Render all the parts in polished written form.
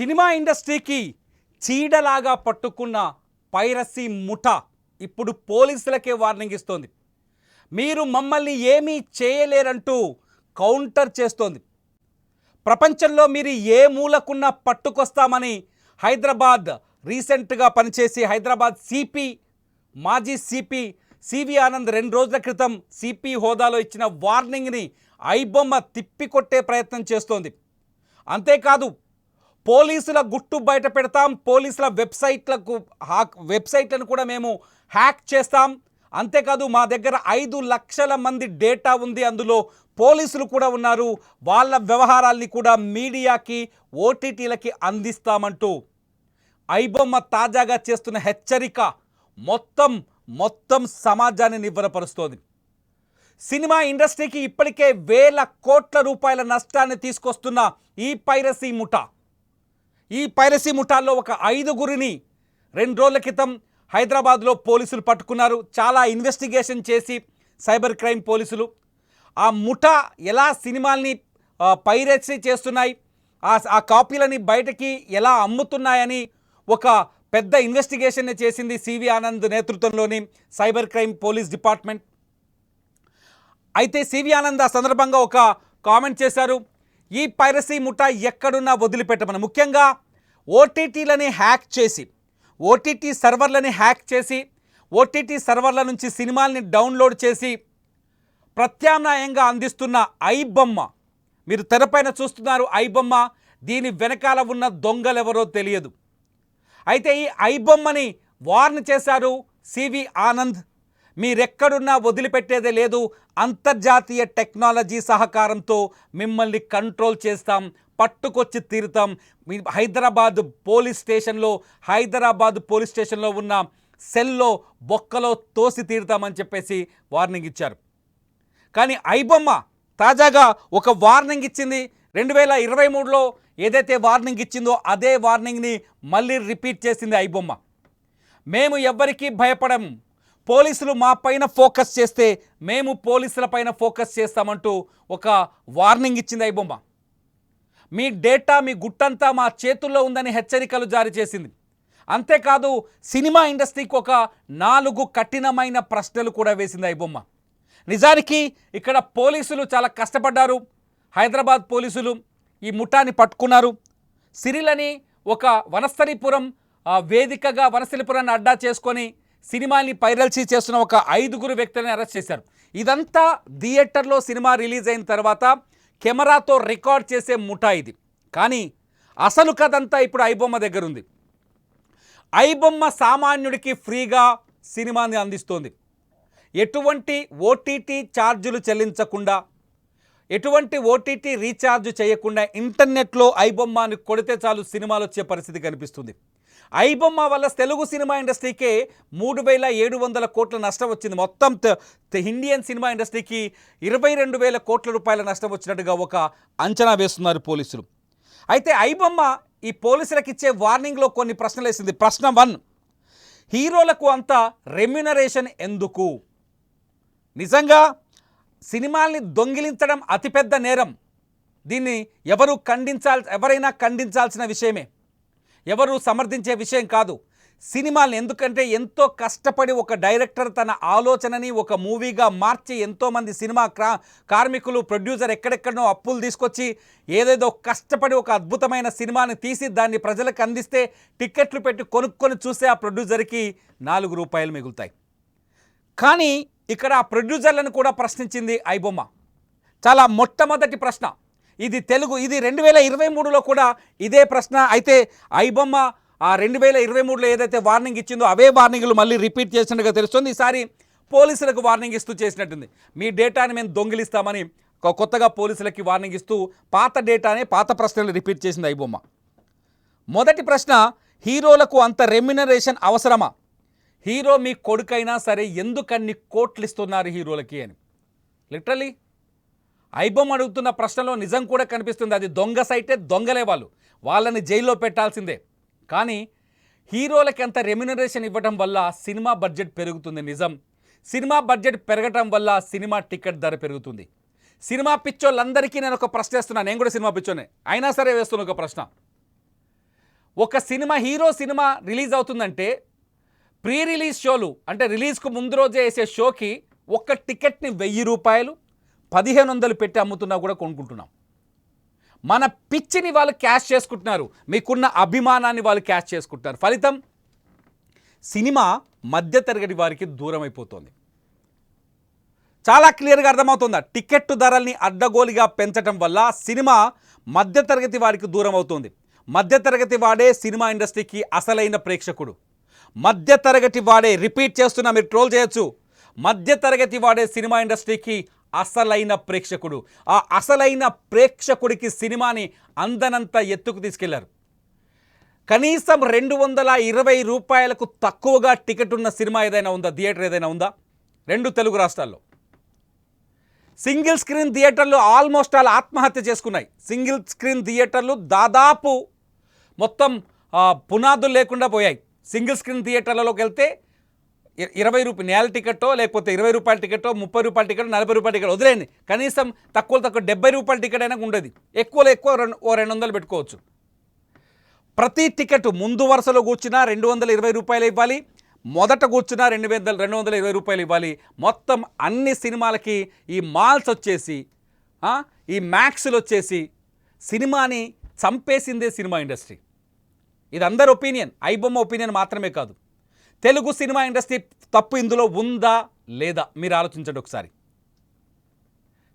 Cinema ఇండస్ట్రీకి చీడలాగా పట్టుకున్న piracy ముఠా ఇప్పుడు పోలీసులకే వార్నింగ్ ఇస్తోంది. మీరు మమ్మల్ని ఏమీ చేయలేరంటూ కౌంటర్ చేస్తోంది. ప్రపంచంలో మీరు ఏ మూలకున్న పట్టుకొస్తామని హైదరాబాద్ రీసెంట్గా పనిచేసి హైదరాబాద్ సిపి మాజీ సిపి సివి ఆనంద్ 2 రోజుల క్రితం సిపి హోదాలో ఇచ్చిన వార్నింగ్ని ఐబొమ్మ తిప్పికొట్టే ప్రయత్నం చేస్తోంది. అంతేకాదు పోలీసుల గుట్టు బయట పెడతాం, పోలీసుల వెబ్సైట్లను కూడా మేము హ్యాక్ చేస్తాం, అంతేకాదు మా దగ్గర 5 లక్షల మంది డేటా ఉంది, అందులో పోలీసులు కూడా ఉన్నారు, వాళ్ళ వ్యవహారాల్ని కూడా మీడియాకి ఓటీటీలకి అందిస్తామంటూ ఐబొమ్మ తాజాగా చేస్తున్న హెచ్చరిక మొత్తం సమాజాన్ని నివ్వెరపరుస్తోంది. సినిమా ఇండస్ట్రీకి ఇప్పటికే వేల కోట్ల రూపాయల నష్టాన్ని తీసుకొస్తున్న ఈ పైరసీ ముఠాల్లో ఒక 5గురిని 2 రోజుల క్రితం హైదరాబాద్లో పోలీసులు పట్టుకున్నారు. చాలా ఇన్వెస్టిగేషన్ చేసి సైబర్ క్రైమ్ పోలీసులు ఆ ముఠా ఎలా సినిమాల్ని పైరసీ చేస్తున్నాయి, ఆ కాపీలని బయటకి ఎలా అమ్ముతున్నాయని ఒక పెద్ద ఇన్వెస్టిగేషన్ చేసింది సివి ఆనంద్ నేతృత్వంలోని సైబర్ క్రైమ్ పోలీస్ డిపార్ట్మెంట్. అయితే సివి ఆనంద్ ఆ సందర్భంగా ఒక కామెంట్ చేశారు. ఈ పైరసీ ముఠా ఎక్కడున్నా వదిలిపెట్టమని, ముఖ్యంగా ఓటీటీలని హ్యాక్ చేసి ఓటీటీ సర్వర్ల నుంచి సినిమాల్ని డౌన్లోడ్ చేసి ప్రత్యామ్నాయంగా అందిస్తున్న ఐబొమ్మ, మీరు తెరపైన చూస్తున్నారు ఐబొమ్మ, దీని వెనకాల ఉన్న దొంగలెవరో తెలియదు. అయితే ఈ ఐబొమ్మని వార్న్ చేశారు సివి ఆనంద్, మీరెక్కడున్నా వదిలిపెట్టేదే లేదు, అంతర్జాతీయ టెక్నాలజీ సహకారంతో మిమ్మల్ని కంట్రోల్ చేస్తాం, పట్టుకొచ్చి తీరుతాం, హైదరాబాద్ పోలీస్ స్టేషన్లో ఉన్న సెల్లో బొక్కలో తోసి తీరుతామని చెప్పేసి వార్నింగ్ ఇచ్చారు. కానీ ఐబొమ్మ తాజాగా ఒక వార్నింగ్ ఇచ్చింది. 2023లో ఏదైతే వార్నింగ్ ఇచ్చిందో అదే వార్నింగ్ని మళ్ళీ రిపీట్ చేసింది ఐబొమ్మ. మేము ఎవ్వరికీ భయపడం, పోలీసులు మా పైన ఫోకస్ చేస్తే మేము పోలీసుల పైన ఫోకస్ చేస్తామంటూ ఒక వార్నింగ్ ఇచ్చింది ఐబొమ్మ. మీ డేటా, మీ గుట్టంతా మా చేతుల్లో ఉందని హెచ్చరికలు జారీ చేసింది. అంతేకాదు సినిమా ఇండస్ట్రీకి ఒక 4 కఠినమైన ప్రశ్నలు కూడా వేసింది ఐబొమ్మ. నిజానికి ఇక్కడ పోలీసులు చాలా కష్టపడ్డారు. హైదరాబాద్ పోలీసులు ఈ ముఠాని పట్టుకున్నారు. సిరిలని ఒక వనస్థలిపురం వేదికగా వనస్థలిపురాన్ని అడ్డా చేసుకొని సినిమాని పైరసీ చేస్తున్న ఒక 5గురు వ్యక్తులను అరెస్ట్ చేశారు. ఇదంతా థియేటర్లో సినిమా రిలీజ్ అయిన తర్వాత కెమెరాతో రికార్డ్ చేసే ముఠా ఇది. కానీ అసలు కథంతా ఇప్పుడు ఐబొమ్మ దగ్గర ఉంది. ఐబొమ్మ సామాన్యుడికి ఫ్రీగా సినిమాని అందిస్తోంది. ఎటువంటి ఓటీటీ ఛార్జీలు చెల్లించకుండా, ఎటువంటి ఓటీటీ రీఛార్జ్ చేయకుండా ఇంటర్నెట్లో ఐబొమ్మని కొడితే చాలు సినిమాలు వచ్చే పరిస్థితి కనిపిస్తుంది. ఐబొమ్మ వల్ల తెలుగు సినిమా ఇండస్ట్రీకే 3,700 కోట్ల నష్టం వచ్చింది. మొత్తం ఇండియన్ సినిమా ఇండస్ట్రీకి 22,000 కోట్ల రూపాయల నష్టం వచ్చినట్టుగా ఒక అంచనా వేస్తున్నారు పోలీసులు. అయితే ఐబొమ్మ ఈ పోలీసులకు ఇచ్చే వార్నింగ్లో కొన్ని ప్రశ్నలు వేసింది. ప్రశ్న 1, హీరోలకు అంత రెమ్యునరేషన్ ఎందుకు? నిజంగా సినిమాల్ని దొంగిలించడం అతిపెద్ద నేరం. దీన్ని ఎవరైనా ఖండించాల్సిన విషయమే, ఎవరు సమర్థించే విషయం కాదు. సినిమాల్ని ఎందుకంటే ఎంతో కష్టపడి ఒక డైరెక్టర్ తన ఆలోచనని ఒక మూవీగా మార్చి ఎంతోమంది సినిమా కార్మికులు, ప్రొడ్యూసర్ ఎక్కడెక్కడనో అప్పులు తీసుకొచ్చి ఏదేదో కష్టపడి ఒక అద్భుతమైన సినిమాని తీసి దాన్ని ప్రజలకు అందిస్తే టిక్కెట్లు పెట్టి కొనుక్కొని చూస్తే ఆ ప్రొడ్యూసర్కి 4 రూపాయలు మిగులుతాయి. కానీ ఇక్కడ ఆ ప్రొడ్యూసర్లను కూడా ప్రశ్నించింది ఐబొమ్మ. చాలా మొట్టమొదటి ప్రశ్న ఇది 2023లో కూడా ఇదే ప్రశ్న. అయితే ఐబొమ్మ ఆ 2023లో ఏదైతే వార్నింగ్ ఇచ్చిందో అవే వార్నింగ్లు మళ్ళీ రిపీట్ చేసినట్టుగా తెలుస్తుంది. ఈసారి పోలీసులకు వార్నింగ్ ఇస్తూ చేసినట్టుంది. మీ డేటాని మేము దొంగిలిస్తామని కొత్తగా పోలీసులకి వార్నింగ్ ఇస్తూ పాత ప్రశ్నలు రిపీట్ చేసింది ఐబొమ్మ. మొదటి ప్రశ్న, హీరోలకు అంత రెమ్యునరేషన్ అవసరమా? హీరో మీ కొడుకైనా సరే ఎందుకన్ని కోట్లు ఇస్తున్నారు హీరోలకి అని. లిటరలీ ఐబొమ్మ అడుగుతున్న ప్రశ్నలో నిజం కూడా కనిపిస్తుంది. అది దొంగ సైటే, దొంగలే వాళ్ళని జైల్లో పెట్టాల్సిందే. కానీ హీరోలకి అంత రెమ్యునరేషన్ ఇవ్వడం వల్ల సినిమా బడ్జెట్ పెరుగుతుంది. నిజం, సినిమా బడ్జెట్ పెరగటం వల్ల సినిమా టికెట్ ధర పెరుగుతుంది. సినిమా పిచ్చోళ్ళందరికీ నేను ఒక ప్రశ్న వేస్తున్నాను, నేను కూడా సినిమా పిచ్చోనే అయినా సరే వేస్తున్న ఒక ప్రశ్న, ఒక సినిమా హీరో సినిమా రిలీజ్ అవుతుందంటే ప్రీ రిలీజ్ షోలు అంటే రిలీజ్కు ముందు రోజే వేసే షోకి ఒక్క టికెట్ని 1000 రూపాయలు 1500 పెట్టి అమ్ముతున్నా కూడా కొనుక్కుంటున్నాం. మన పిచ్చిని వాళ్ళు క్యాష్ చేసుకుంటున్నారు, మీకున్న అభిమానాన్ని వాళ్ళు క్యాష్ చేసుకుంటున్నారు. ఫలితం సినిమా మధ్యతరగతి వారికి దూరం అయిపోతుంది. చాలా క్లియర్గా అర్థమవుతుందా? టికెట్ ధరల్ని అడ్డగోలుగా పెంచడం వల్ల సినిమా మధ్యతరగతి వారికి దూరం అవుతుంది. మధ్యతరగతి వాడే సినిమా ఇండస్ట్రీకి అసలైన ప్రేక్షకుడు. మధ్యతరగతి వాడే, రిపీట్ చేస్తున్నా, మీరు ట్రోల్ చేయొచ్చు, మధ్యతరగతి వాడే సినిమా ఇండస్ట్రీకి అసలైన ప్రేక్షకుడు. ఆ అసలైన ప్రేక్షకుడికి సినిమాని అందనంత ఎత్తుకు తీసుకెళ్లారు. కనీసం 220 రూపాయలకు తక్కువగా టికెట్ ఉన్న సినిమా ఏదైనా ఉందా? థియేటర్ ఏదైనా ఉందా? 2 తెలుగు రాష్ట్రాల్లో సింగిల్ స్క్రీన్ థియేటర్లు ఆల్మోస్ట్ ఆల్ ఆత్మహత్య చేసుకున్నాయి. సింగిల్ స్క్రీన్ థియేటర్లు దాదాపు మొత్తం పునాదులు లేకుండా పోయాయి. సింగిల్ స్క్రీన్ థియేటర్లలోకి వెళ్తే 20 రూపాయలు నేల టికెట్టో, లేకపోతే 20 రూపాయల టికెట్టో, 30 రూపాయల టికెట్, 40 రూపాయల టికెట్ వదిలేండి, కనీసం తక్కువ 70 రూపాయల టికెట్ అయినా ఉండేది. ఎక్కువలో ఎక్కువ 200 పెట్టుకోవచ్చు. ప్రతి టికెట్ ముందు వరుసలో కూర్చున్నా 220 రూపాయలు ఇవ్వాలి, మొదట కూర్చున్నా 220 రూపాయలు ఇవ్వాలి. మొత్తం అన్ని సినిమాలకి ఈ మాల్స్ వచ్చేసి, ఈ మ్యాక్స్లు వచ్చేసి సినిమాని చంపేసిందే సినిమా ఇండస్ట్రీ. ఇది అందరి ఒపీనియన్, ఐబొమ్మ ఒపీనియన్ మాత్రమే కాదు. తెలుగు సినిమా ఇండస్ట్రీ తప్పు ఇందులో ఉందా లేదా మీరు ఆలోచించండి ఒకసారి.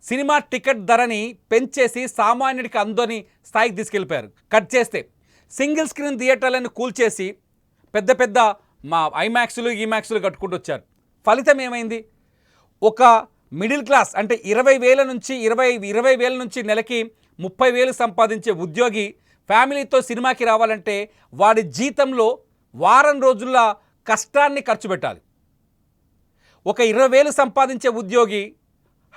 సినిమా టికెట్ ధరని పెంచేసి సామాన్యుడికి అందని స్థాయికి తీసుకెళ్ళిపోయారు. కట్ చేస్తే సింగిల్ స్క్రీన్ థియేటర్లను కూల్చేసి పెద్ద పెద్ద ఐమాక్స్లు ఈమాక్స్లు కట్టుకుంటూ వచ్చారు. ఫలితం ఏమైంది? ఒక మిడిల్ క్లాస్ అంటే 20,000 నుంచి నెలకి 30,000 సంపాదించే ఉద్యోగి ఫ్యామిలీతో సినిమాకి రావాలంటే వాడి జీతంలో వారం రోజుల కష్టాన్ని ఖర్చు పెట్టాలి. ఒక 20,000 సంపాదించే ఉద్యోగి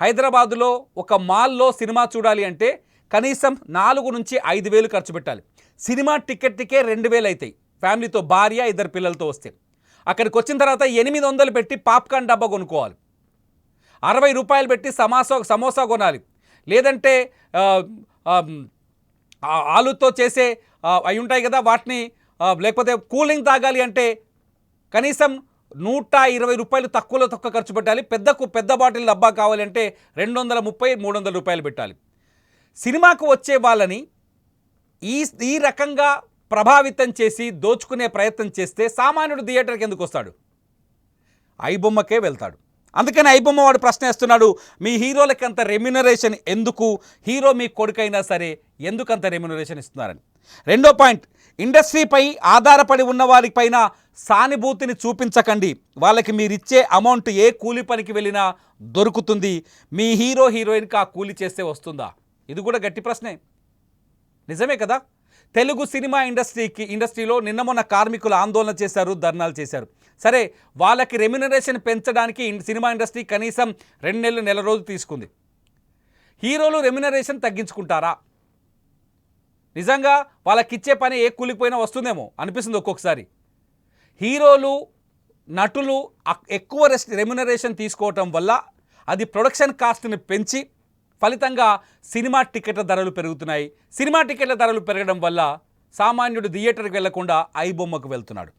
హైదరాబాదులో ఒక మాల్లో సినిమా చూడాలి అంటే కనీసం 4 నుంచి 5,000 ఖర్చు పెట్టాలి. సినిమా టికెట్కే 2,000 అవుతాయి ఫ్యామిలీతో, భార్య 2 పిల్లలతో వస్తే. అక్కడికి వచ్చిన తర్వాత 800 పెట్టి పాప్కార్న్ డబ్బా కొనుక్కోవాలి, 60 రూపాయలు పెట్టి సమోసా కొనాలి, లేదంటే ఆలుతో చేసే అవి ఉంటాయి కదా వాటిని, లేకపోతే కూలింగ్ తాగాలి అంటే కనీసం 120 రూపాయలు తక్కువలో తక్కువ ఖర్చు పెట్టాలి. పెద్ద బాటిల్ డబ్బా కావాలంటే 230-300 రూపాయలు పెట్టాలి. సినిమాకు వచ్చే వాళ్ళని ఈ రకంగా ప్రభావితం చేసి దోచుకునే ప్రయత్నం చేస్తే సామాన్యుడు థియేటర్కి ఎందుకు వస్తాడు? ఐబొమ్మకే వెళ్తాడు. అందుకని ఐబొమ్మ వాడు ప్రశ్న వేస్తున్నాడు, మీ హీరోలకి అంత రెమ్యునరేషన్ ఎందుకు? హీరో మీ కొడుకైనా సరే ఎందుకు అంత రెమ్యునరేషన్ ఇస్తున్నారని. రెండో పాయింట్, ఇండస్ట్రీపై ఆధారపడి ఉన్న వారిపైన సానుభూతిని చూపించకండి. వాళ్ళకి మీరిచ్చే అమౌంట్ ఏ కూలి పనికి వెళ్ళినా దొరుకుతుంది. మీ హీరోయిన్కి ఆ కూలి చేస్తే వస్తుందా? ఇది కూడా గట్టి ప్రశ్నే, నిజమే కదా. తెలుగు సినిమా ఇండస్ట్రీలో నిన్న మొన్న కార్మికులు ఆందోళన చేశారు, ధర్నాలు చేశారు. సరే, వాళ్ళకి రెమ్యునరేషన్ పెంచడానికి సినిమా ఇండస్ట్రీ కనీసం 2 నెల రోజులు తీసుకుంది. హీరోలు రెమ్యునరేషన్ తగ్గించుకుంటారా? నిజంగా వాళ్ళకిచ్చే పని ఏ కూలిపోయినా వస్తుందేమో అనిపిస్తుంది ఒక్కొక్కసారి. హీరోలు, నటులు ఎక్కువ రెమ్యునరేషన్ తీసుకోవటం వల్ల అది ప్రొడక్షన్ కాస్ట్ని పెంచి ఫలితంగా సినిమా టికెట్ల ధరలు పెరుగుతున్నాయి. సినిమా టికెట్ల ధరలు పెరగడం వల్ల సామాన్యుడు థియేటర్కి వెళ్లకుండా ఐబొమ్మకు వెళ్తున్నాడు.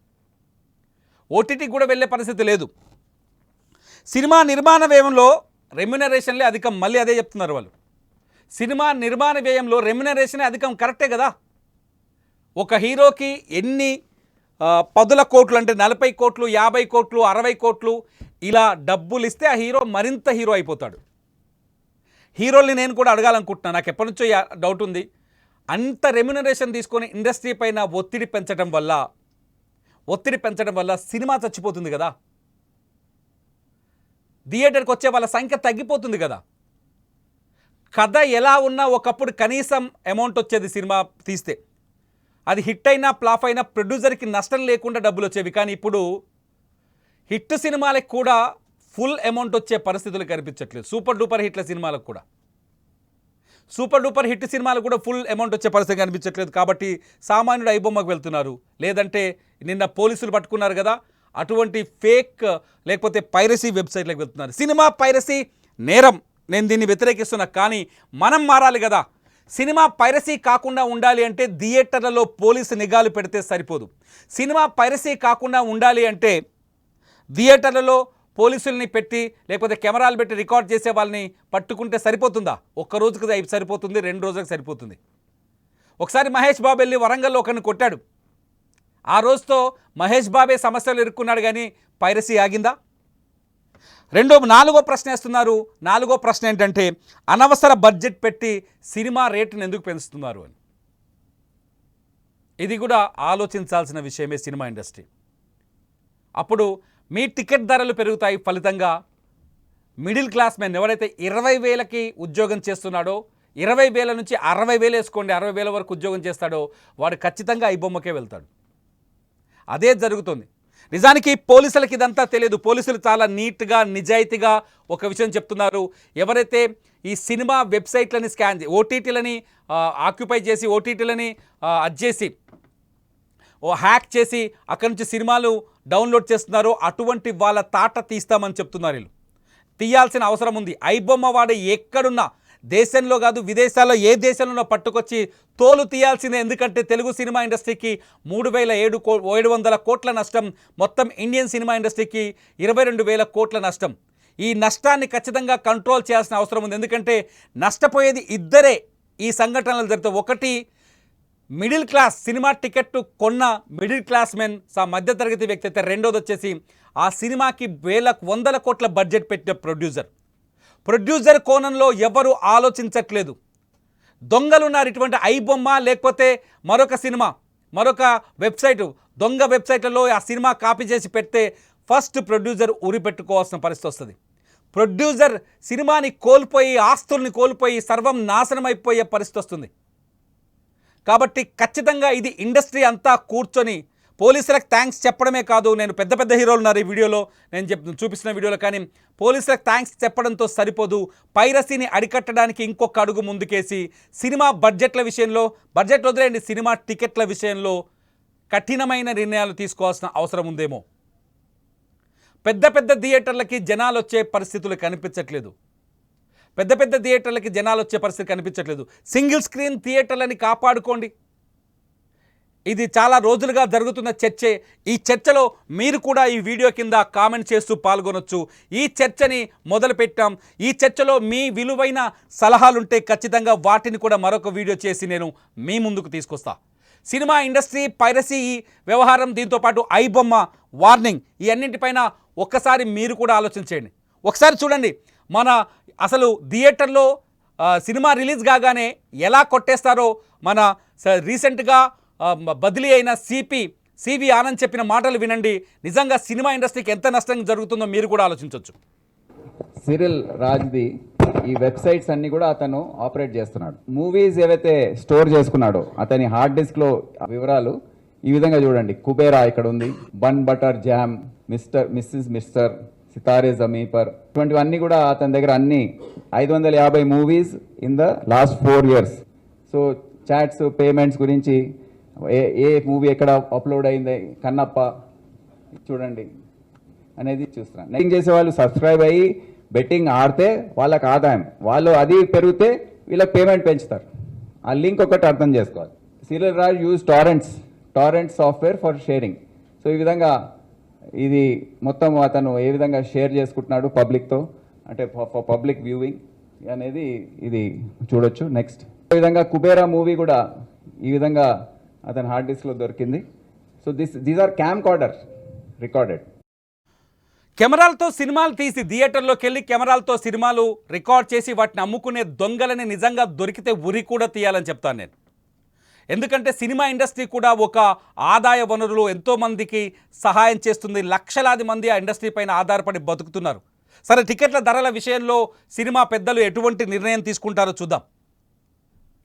ఓటీటీకి కూడా వెళ్ళే పరిస్థితి లేదు. సినిమా నిర్మాణ వ్యయంలో రెమ్యునరేషన్లే అధికం. మళ్ళీ అదే చెప్తున్నారు వాళ్ళు. సినిమా నిర్మాణ వ్యయంలో రెమ్యునరేషనే అధికం, కరెక్టే కదా. ఒక హీరోకి ఎన్ని 10 కోట్లు అంటే 40 కోట్లు, 50 కోట్లు, 60 కోట్లు ఇలా డబ్బులు ఇస్తే ఆ హీరో మరింత హీరో అయిపోతాడు. హీరోల్ని నేను కూడా అడగాలనుకుంటున్నాను, నాకు ఎప్పటి నుంచో డౌట్ ఉంది. అంత రెమ్యునరేషన్ తీసుకొని ఇండస్ట్రీ పైన ఒత్తిడి పెంచడం వల్ల సినిమా చచ్చిపోతుంది కదా, థియేటర్కి వచ్చే వాళ్ళ సంఖ్య తగ్గిపోతుంది కదా. కథ ఎలా ఉన్నా ఒకప్పుడు కనీసం అమౌంట్ వచ్చేది సినిమా తీస్తే, అది హిట్ అయినా ఫ్లాప్ అయినా ప్రొడ్యూసర్కి నష్టం లేకుండా డబ్బులు వచ్చేవి. కానీ ఇప్పుడు హిట్ సినిమాలకు కూడా ఫుల్ అమౌంట్ వచ్చే పరిస్థితులు కనిపించట్లేదు. సూపర్ డూపర్ హిట్ సినిమాలకు కూడా ఫుల్ అమౌంట్ వచ్చే పరిస్థితి కనిపించట్లేదు. కాబట్టి సామాన్యుడు ఐబొమ్మకు వెళ్తున్నారు, లేదంటే నిన్న పోలీసులు పట్టుకున్నారు కదా, అటువంటి ఫేక్ లేకపోతే పైరసీ వెబ్సైట్లకు వెళ్తున్నారు. సినిమా పైరసీ నేరం, నేను దీన్ని వ్యతిరేకిస్తున్నా. కానీ మనం మారాలి కదా. సినిమా పైరసీ కాకుండా ఉండాలి అంటే థియేటర్లలో పోలీసు నిఘాలు పెడితే సరిపోదు. సినిమా పైరసీ కాకుండా ఉండాలి అంటే థియేటర్లలో పోలీసుల్ని పెట్టి లేకపోతే కెమెరాలు పెట్టి రికార్డ్ చేసే వాళ్ళని పట్టుకుంటే సరిపోతుందా? ఒక్క రోజుకి సరిపోతుంది, 2 రోజులకు సరిపోతుంది. ఒకసారి మహేష్ బాబు వెళ్ళి వరంగల్లో ఒకరిని కొట్టాడు. ఆ రోజుతో మహేష్ బాబే సమస్యలు ఇరుక్కున్నాడు, కానీ పైరసీ ఆగిందా? నాలుగో ప్రశ్న వేస్తున్నారు. నాలుగో ప్రశ్న ఏంటంటే అనవసర బడ్జెట్ పెట్టి సినిమా రేటును ఎందుకు పెంచుతున్నారు అని. ఇది కూడా ఆలోచించాల్సిన విషయమే సినిమా ఇండస్ట్రీ. అప్పుడు మీ టికెట్ ధరలు పెరుగుతాయి. ఫలితంగా మిడిల్ క్లాస్ మెన్ ఎవరైతే 20,000కి ఉద్యోగం చేస్తున్నాడో, 20,000 నుంచి 60,000 వేసుకోండి, 60,000 వరకు ఉద్యోగం చేస్తాడో వాడు ఖచ్చితంగా ఐబొమ్మకే వెళ్తాడు. అదే జరుగుతుంది. నిజానికి పోలీసులకి ఇదంతా తెలియదు. పోలీసులు చాలా నీట్గా నిజాయితీగా ఒక విషయం చెప్తున్నారు. ఎవరైతే ఈ సినిమా వెబ్సైట్లని స్కాన్ ఓటీటీలని ఆక్యుపై చేసి ఓటీటీలని అడ్చేసి హ్యాక్ చేసి అక్కడి నుంచి సినిమాలు డౌన్లోడ్ చేస్తున్నారో అటువంటి వాళ్ళ తాట తీస్తామని చెప్తున్నారు. వీళ్ళు తీయాల్సిన అవసరం ఉంది. ఐబొమ్మ వాడు ఎక్కడున్నా, దేశంలో కాదు విదేశాల్లో ఏ దేశంలో పట్టుకొచ్చి తోలు తీయాల్సిందే. ఎందుకంటే తెలుగు సినిమా ఇండస్ట్రీకి 3,700 కోట్ల నష్టం, మొత్తం ఇండియన్ సినిమా ఇండస్ట్రీకి 22,000 కోట్ల నష్టం. ఈ నష్టాన్ని ఖచ్చితంగా కంట్రోల్ చేయాల్సిన అవసరం ఉంది. ఎందుకంటే నష్టపోయేది ఇద్దరే ఈ సంఘటనలు జరిగితే. ఒకటి మిడిల్ క్లాస్ సినిమా టికెట్ కొన్న మిడిల్ క్లాస్ మెన్ మధ్యతరగతి వ్యక్తి అయితే, రెండోది వచ్చేసి ఆ సినిమాకి 100 కోట్ల బడ్జెట్ పెట్టిన ప్రొడ్యూసర్ కోణంలో ఎవరు ఆలోచించట్లేదు. దొంగలున్నారు. ఇటువంటి ఐబొమ్మ లేకపోతే మరొక సినిమా మరొక వెబ్సైటు దొంగ వెబ్సైట్లలో ఆ సినిమా కాపీ చేసి పెడితే ఫస్ట్ ప్రొడ్యూసర్ ఉరి పెట్టుకోవాల్సిన పరిస్థితి వస్తుంది. ప్రొడ్యూసర్ సినిమాని కోల్పోయి, ఆస్తుల్ని కోల్పోయి సర్వం నాశనం అయిపోయే పరిస్థితి వస్తుంది. కాబట్టి ఖచ్చితంగా ఇది ఇండస్ట్రీ అంతా కూర్చొని పోలీసులకు థ్యాంక్స్ చెప్పడమే కాదు. నేను పెద్ద పెద్ద హీరోలు ఉన్నారు ఈ వీడియోలో, నేను చూపిస్తున్న వీడియోలో, కానీ పోలీసులకు థ్యాంక్స్ చెప్పడంతో సరిపోదు. పైరసీని అరికట్టడానికి ఇంకొక అడుగు ముందుకేసి సినిమా బడ్జెట్ల విషయంలో, బడ్జెట్ వదిలేండి, సినిమా టికెట్ల విషయంలో కఠినమైన నిర్ణయాలు తీసుకోవాల్సిన అవసరం ఉందేమో. పెద్ద పెద్ద థియేటర్లకి జనాలు వచ్చే పరిస్థితులు కనిపించట్లేదు. సింగిల్ స్క్రీన్ థియేటర్లని కాపాడుకోండి. ఇది చాలా రోజులుగా జరుగుతున్న చర్చే. ఈ చర్చలో మీరు కూడా ఈ వీడియో కింద కామెంట్ చేస్తూ పాల్గొనొచ్చు. ఈ చర్చని మొదలుపెట్టాం. ఈ చర్చలో మీ విలువైన సలహాలుంటే ఖచ్చితంగా వాటిని కూడా మరొక వీడియో చేసి నేను మీ ముందుకు తీసుకొస్తా. సినిమా ఇండస్ట్రీ పైరసీ వ్యవహారం, దీంతోపాటు ఐబొమ్మ వార్నింగ్, ఈ అన్నింటిపైన ఒక్కసారి మీరు కూడా ఆలోచించండి. ఒకసారి చూడండి, మన అసలు థియేటర్లో సినిమా రిలీజ్ కాగానే ఎలా కొట్టేస్తారో మన రీసెంట్గా బదిలీ అయిన సివి ఆనంద్ చెప్పిన మాటలు వినండి. నిజంగా సినిమా ఇండస్ట్రీకి ఎంత నష్టం జరుగుతుందో మీరు కూడా ఆలోచించవచ్చు. సిరిల్ రాజ్ది ఈ వెబ్సైట్స్ అన్ని కూడా అతను ఆపరేట్ చేస్తున్నాడు. మూవీస్ ఏవైతే స్టోర్ చేసుకున్నాడో అతని హార్డ్ డిస్క్లో వివరాలు ఈ విధంగా చూడండి. కుబేరా ఇక్కడ ఉంది, bun butter jam, mister Sitare Zameen Par, ఇటువంటివన్నీ కూడా అతని దగ్గర అన్ని 550 movies in the last 4 years. So chats, payments గురించి ఏ మూవీ ఎక్కడ అప్లోడ్ అయింది, కన్నప్ప చూడండి అనేది చూస్తున్నాను. నెట్టింగ్ చేసే వాళ్ళు సబ్స్క్రైబ్ అయ్యి బెట్టింగ్ ఆడితే వాళ్ళకి ఆదాయం, వాళ్ళు అది పెరిగితే వీళ్ళకి పేమెంట్ పెంచుతారు. ఆ లింక్ ఒకటి అర్థం చేసుకోవాలి. Cyril Raj use torrent software for sharing. So ఈ విధంగా ఇది మొత్తం అతను ఏ విధంగా షేర్ చేసుకుంటున్నాడు పబ్లిక్తో, అంటే పబ్లిక్ వ్యూవింగ్ అనేది ఇది చూడొచ్చు. నెక్స్ట్ ఈ విధంగా కుబేరా మూవీ కూడా ఈ విధంగా అతని హార్డ్ డిస్క్లో దొరికింది. So these are camcorder recorded. కెమెరాలతో సినిమాలు తీసి థియేటర్లోకి వెళ్ళి కెమెరాలతో సినిమాలు రికార్డ్ చేసి వాటిని అమ్ముకునే దొంగలని నిజంగా దొరికితే ఉరి కూడా తీయాలని చెప్తాను నేను. ఎందుకంటే సినిమా ఇండస్ట్రీ కూడా ఒక ఆదాయ వనరులు, ఎంతోమందికి సహాయం చేస్తుంది. లక్షలాది మంది ఆ ఇండస్ట్రీ పైన ఆధారపడి బతుకుతున్నారు. సరే, టికెట్ల ధరల విషయంలో సినిమా పెద్దలు ఎటువంటి నిర్ణయం తీసుకుంటారో చూద్దాం.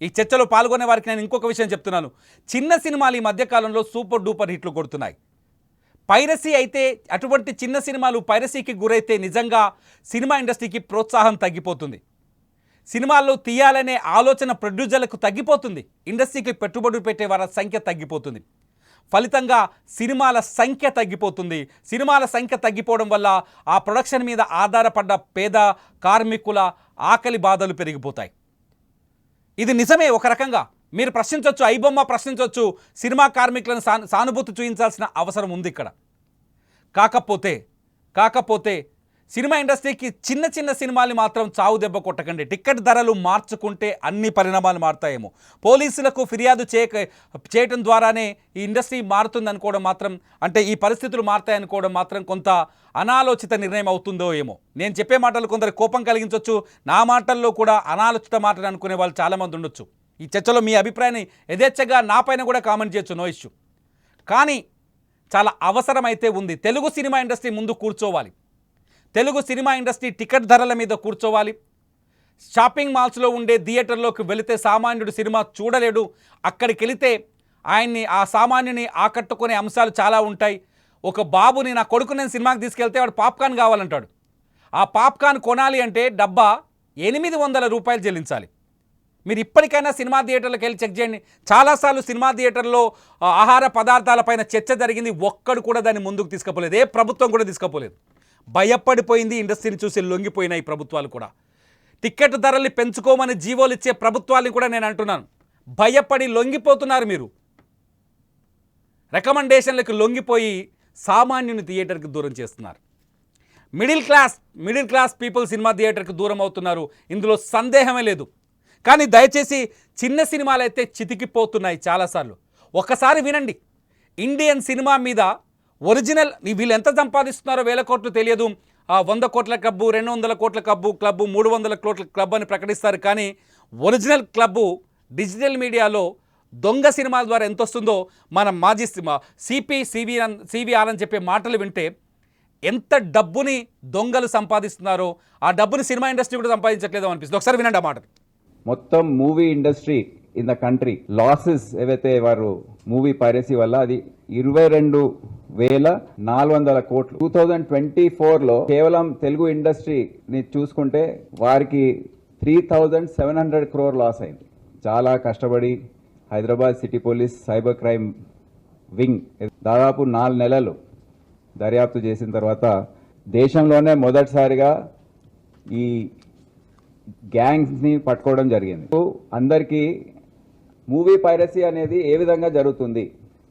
ఈ చర్చలో పాల్గొనే వారికి నేను ఇంకొక విషయం చెప్తున్నాను. చిన్న సినిమాలు ఈ మధ్యకాలంలో సూపర్ డూపర్ హిట్లు కొడుతున్నాయి. పైరసీ అయితే, అటువంటి చిన్న సినిమాలు పైరసీకి గురైతే నిజంగా సినిమా ఇండస్ట్రీకి ప్రోత్సాహం తగ్గిపోతుంది. సినిమాల్లో తీయాలనే ఆలోచన ప్రొడ్యూసర్లకు తగ్గిపోతుంది. ఇండస్ట్రీకి పెట్టుబడులు పెట్టే వారి సంఖ్య తగ్గిపోతుంది. ఫలితంగా సినిమాల సంఖ్య తగ్గిపోతుంది. సినిమాల సంఖ్య తగ్గిపోవడం వల్ల ఆ ప్రొడక్షన్ మీద ఆధారపడ్డ పేద కార్మికుల ఆకలి బాధలు పెరిగిపోతాయి. ఇది నిజమే. ఒక రకంగా మీరు ప్రశ్నించవచ్చు, ఐబొమ్మ ప్రశ్నించవచ్చు, సినిమా కార్మికులను సానుభూతి చూపించాల్సిన అవసరం ఉంది ఇక్కడ. కాకపోతే సినిమా ఇండస్ట్రీకి చిన్న చిన్న సినిమాలు మాత్రం చావు దెబ్బ కొట్టకండి. టికెట్ ధరలు మార్చుకుంటే అన్ని పరిణామాలు మారుతాయేమో. పోలీసులకు ఫిర్యాదు చేయటం ద్వారానే ఈ ఇండస్ట్రీ మారుతుంది అనుకోవడం మాత్రం, అంటే ఈ పరిస్థితులు మారుతాయి అనుకోవడం మాత్రం కొంత అనాలోచిత నిర్ణయం అవుతుందో ఏమో. నేను చెప్పే మాటలు కొందరు కోపం కలిగించవచ్చు, నా మాటల్లో కూడా అనాలోచిత మాటలు అనుకునే వాళ్ళు చాలామంది ఉండొచ్చు. ఈ చర్చలో మీ అభిప్రాయాన్ని యథేచ్ఛగా నా పైన కూడా కామెంట్ చేయొచ్చు, నో ఇష్యూ. కానీ చాలా అవసరమైతే ఉంది. తెలుగు సినిమా ఇండస్ట్రీ ముందు కూర్చోవాలి. తెలుగు సినిమా ఇండస్ట్రీ టికెట్ ధరల మీద కూర్చోవాలి. షాపింగ్ మాల్స్లో ఉండే థియేటర్లోకి వెళితే సామాన్యుడు సినిమా చూడలేడు. అక్కడికి వెళితే ఆ సామాన్యుని ఆకట్టుకునే అంశాలు చాలా ఉంటాయి. ఒక బాబుని, నా కొడుకు నేను సినిమాకి తీసుకెళ్తే వాడు పాప్కార్న్ కావాలంటాడు. ఆ పాప్కార్న్ కొనాలి అంటే డబ్బా 800 రూపాయలు చెల్లించాలి. మీరు ఇప్పటికైనా సినిమా థియేటర్లకు వెళ్ళి చెక్ చేయండి. చాలాసార్లు సినిమా థియేటర్లో ఆహార పదార్థాలపైన చర్చ జరిగింది, ఒక్కడు కూడా దాన్ని ముందుకు తీసుకుపోలేదు. ఏ ప్రభుత్వం కూడా తీసుకుపోలేదు. భయపడిపోయింది, ఇండస్ట్రీని చూసి లొంగిపోయినాయి ఈ ప్రభుత్వాలు కూడా. టికెట్ ధరల్ని పెంచుకోమని జీవోలు ఇచ్చే ప్రభుత్వాలని కూడా నేను అంటున్నాను, భయపడి లొంగిపోతున్నారు మీరు. రికమెండేషన్లకు లొంగిపోయి సామాన్యుని థియేటర్కి దూరం చేస్తున్నారు. మిడిల్ క్లాస్ పీపుల్ సినిమా థియేటర్కి దూరం అవుతున్నారు, ఇందులో సందేహమే లేదు. కానీ దయచేసి చిన్న సినిమాలు అయితే చితికిపోతున్నాయి చాలాసార్లు. ఒక్కసారి వినండి, ఇండియన్ సినిమా మీద ఒరిజినల్ వీళ్ళు ఎంత సంపాదిస్తున్నారో 1000 కోట్లు తెలియదు. 100 కోట్ల క్లబ్బు, 200 కోట్ల క్లబ్బు, 300 కోట్ల క్లబ్ అని ప్రకటిస్తారు. కానీ ఒరిజినల్ క్లబ్బు డిజిటల్ మీడియాలో దొంగ సినిమాల ద్వారా ఎంత వస్తుందో మన మాజీ సివిఆర్ అని చెప్పే మాటలు వింటే ఎంత డబ్బుని దొంగలు సంపాదిస్తున్నారో ఆ డబ్బుని సినిమా ఇండస్ట్రీ కూడా సంపాదించట్లేదో అనిపిస్తుంది. ఒకసారి వినండి ఆ మాట. మొత్తం movie industry in the country losses ఏవైతే వారు మూవీ పైరసీ వల్ల అది 22,400 కోట్లు. 2024లో కేవలం తెలుగు ఇండస్ట్రీని చూసుకుంటే వారికి 3,700 crore లాస్ అయింది. చాలా కష్టపడి Hyderabad city police cyber crime wing దాదాపు 4 నెలలు దర్యాప్తు చేసిన తర్వాత దేశంలోనే మొదటిసారిగా ఈ గ్యాంగ్స్ని పట్టుకోవడం జరిగింది. అందరికీ మూవీ పైరసీ అనేది ఏ విధంగా జరుగుతుంది,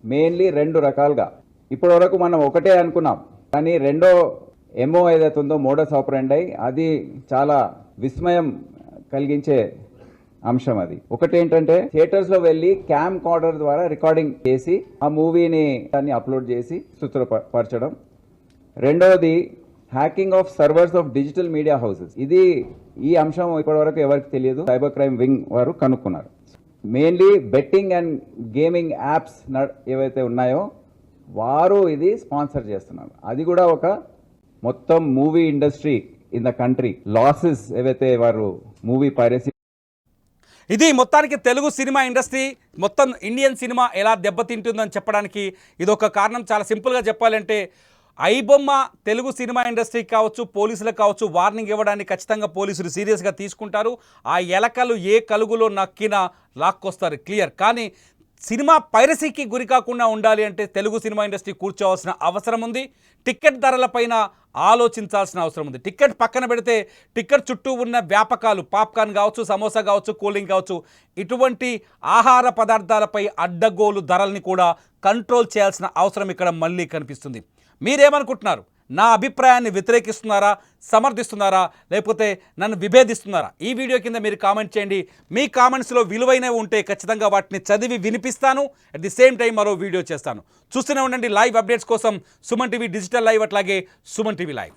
మెయిన్లీ 2 రకాలుగా. ఇప్పటి వరకు మనం ఒకటే అనుకున్నాం, కానీ రెండో ఎంఓ ఏదైతే ఉందో మోడస్ ఆపరెండై, అది చాలా విస్మయం కలిగించే అంశం. అది ఒకటి ఏంటంటే థియేటర్స్ లో వెళ్ళి క్యామ్ కార్డర్ ద్వారా రికార్డింగ్ చేసి ఆ మూవీని దాన్ని అప్లోడ్ చేసి చిత్రపరచడం. రెండవది hacking of servers of digital media houses. ఈ అంశం ఇప్పటి వరకు ఎవరికి తెలియదు, సైబర్ క్రైమ్ వింగ్ వారు కనుక్కున్నారు. Mainly betting and gaming apps ఏవైతే ఉన్నాయో వారు ఇది స్పాన్సర్ చేస్తున్నారు. అది కూడా ఒక మొత్తం movie industry in the country losses ఏవైతే వారు మూవీ పైరసీ. ఇది మొత్తానికి తెలుగు సినిమా ఇండస్ట్రీ, మొత్తం ఇండియన్ సినిమా ఎలా దెబ్బతింటుందని చెప్పడానికి ఇదొక కారణం. చాలా సింపుల్గా చెప్పాలంటే ఐబొమ్మ తెలుగు సినిమా ఇండస్ట్రీకి కావచ్చు, పోలీసులకు కావచ్చు వార్నింగ్ ఇవ్వడానికి ఖచ్చితంగా పోలీసులు సీరియస్గా తీసుకుంటారు. ఆ ఎలకలు ఏ కలుగులో నక్కినా లాక్కొస్తారు, క్లియర్. కానీ సినిమా పైరసీకి గురి కాకుండా ఉండాలి అంటే తెలుగు సినిమా ఇండస్ట్రీ కూర్చోవాల్సిన అవసరం ఉంది. టికెట్ ధరలపైన ఆలోచించాల్సిన అవసరం ఉంది. టికెట్ పక్కన పెడితే టికెట్ చుట్టూ ఉన్న వ్యాపకాలు, పాప్కార్న్ కావచ్చు, సమోసా కావచ్చు, కూల్ డ్రింక్ కావచ్చు, ఇటువంటి ఆహార పదార్థాలపై అడ్డగోలు ధరల్ని కూడా కంట్రోల్ చేయాల్సిన అవసరం ఇక్కడ మళ్ళీ కనిపిస్తుంది. మీరేమనుకుంటున్నారు? నా అభిప్రాయాన్ని వ్యతిరేకిస్తున్నారా, సమర్థిస్తున్నారా, లేకపోతే నన్ను విభేదిస్తున్నారా? ఈ వీడియో కింద మీరు కామెంట్ చేయండి. మీ కామెంట్స్లో విలువైనవి ఉంటే ఖచ్చితంగా వాటిని చదివి వినిపిస్తాను. అట్ ది సేమ్ టైం మరో వీడియో చేస్తాను. చూస్తూనే ఉండండి లైవ్ అప్డేట్స్ కోసం సుమన్ టీవీ డిజిటల్ లైవ్, అట్లాగే సుమన్ టీవీ లైవ్.